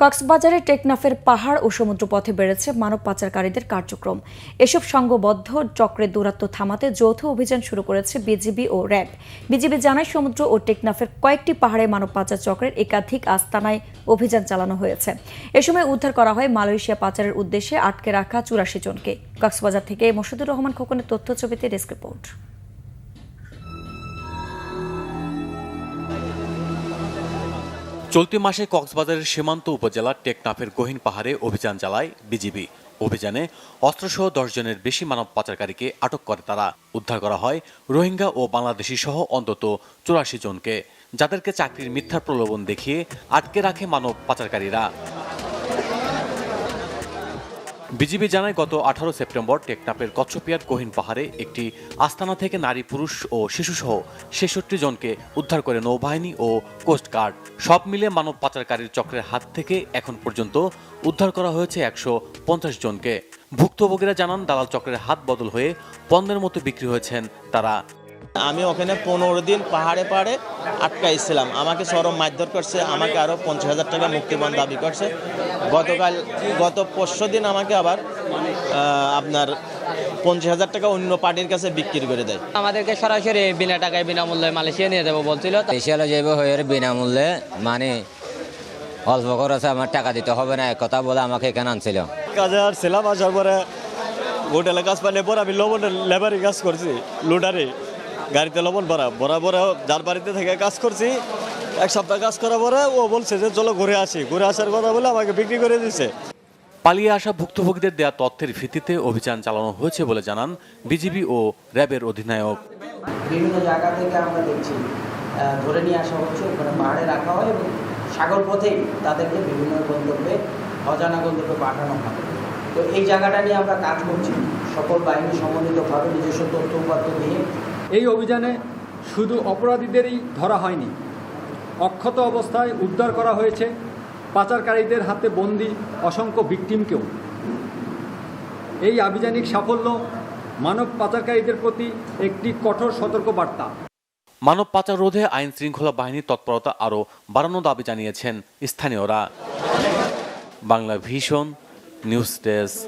কক্সবাজারের টেকনাফের পাহাড় ও সমুদ্রপথে বেড়েছে মানব পাচারকারীদের কার্যক্রম। এসব সংঘবদ্ধ চক্রের দৌরাত্ম্য থামাতে যৌথ অভিযান শুরু করেছে বিজিবি ও র্যাব। বিজিবি জানায়, সমুদ্র ও টেকনাফের কয়েকটি পাহাড়ে মানব পাচার চক্রের একাধিক আস্তানায় অভিযান চালানো হয়েছে। এ সময় উদ্ধার করা হয় মালয়েশিয়া পাচারের উদ্দেশ্যে আটকে রাখা ৮৪ জনকে। কক্সবাজার থেকে মশিদুর রহমান খোকনের তথ্যছবিতে ডেস্ক রিপোর্ট। চলতি মাসে কক্সবাজারের সীমান্ত উপজেলার টেকনাফের গহীন পাহাড়ে অভিযান চালায় বিজিবি। অভিযানে অস্ত্রসহ ১০ জনের বেশি মানব পাচারকারীকে আটক করে তারা। উদ্ধার করা হয় রোহিঙ্গা ও বাংলাদেশি সহ অন্তত ৮৪ জনকে, যাদেরকে চাকরির মিথ্যা প্রলোভন দেখিয়ে আটকে রাখে মানব পাচারকারীরা। বিজিবি জানায়, গত ১৮ সেপ্টেম্বর টেকনাফের কচ্ছপিয়ার গহীন পাহাড়ে একটি আস্তানা থেকে নারী, পুরুষ ও শিশুসহ ৬৬ জনকে উদ্ধার করে নৌবাহিনী ও কোস্টগার্ড। সব মিলে মানব পাচারকারীর চক্রের হাত থেকে এখন পর্যন্ত উদ্ধার করা হয়েছে ১৫০ জনকে। ভুক্তভোগীরা জানান, দালাল চক্রের হাত বদল হয়ে পণ্যের মতো বিক্রি হয়েছেন তারা। আমি ওখানে ১৫ দিন পাহাড়ে পাহাড়ে আটকাইছিলাম। আমাকে চরম মারধর করছে, আমাকে আরও ৫০,০০০ টাকা মুক্তিপণ দাবি করছে। গত পরশু দিন আমাকে আবার আপনার ৫০,০০০ টাকা অন্য পার্টির কাছে বিক্রি করে দেয়। আমাদেরকে সরাসরি বিনা টাকায় বিনামূল্যে মালয়েশিয়া নিয়ে যাবো বলছিল। এশিয়ালে যাইব হয়ে বিনামূল্যে, মানে অল্প খরচে আমার টাকা দিতে হবে না, এক কথা বলে আমাকে এখানে আনছিল। কাজে আসছিলাম, আসার পরে হোটেলে কাজ পাইলে পরে আমি লবণের লেবারি কাজ করছি, লোডারে গাড়িতে লবণ ভরা যার বাড়িতে থেকে কাজ করছি। এক সপ্তাহ কাজ করার পরে ও বলছে যে চলো ঘুরে আসার কথা বলে আমাকে বিক্রি করে দিয়েছে। পালিয়ে আসা ভুক্তভোগীদের দেয়া তথ্যের ভিত্তিতে অভিযান চালানো হয়েছে বলে জানান বিজিবি ও র্যাবের অধিনায়ক। বিভিন্ন জায়গা থেকে আমরা দেখছি ধরে নিয়ে আসা হচ্ছে, ওখানে পাহাড়ে রাখা হয় এবং সাগর পথেই তাদেরকে বিভিন্ন গন্তব্যে, অজানা গন্তব্যে পাঠানো হয়। তো এই জায়গাটা নিয়ে আমরা কাজ করছি, সকল বাহিনী সমন্বিতভাবে নিজস্ব তথ্য উপাত্ত নিয়ে। এই অভিযানে শুধু অপরাধীদেরই ধরা হয়নি, অক্ষত অবস্থায় উদ্ধার করা হয়েছে পাচারকারীদের হাতে বন্দী অসংখ্য ভিকটিমকেও। এই আভিযানিক সাফল্য মানব পাচারকারীদের প্রতি একটি কঠোর সতর্কবার্তা। মানব পাচার রোধে আইন শৃঙ্খলা বাহিনীর তৎপরতা আরও বাড়ানো দাবি জানিয়েছেন স্থানীয়রা। Bangla vision news desk.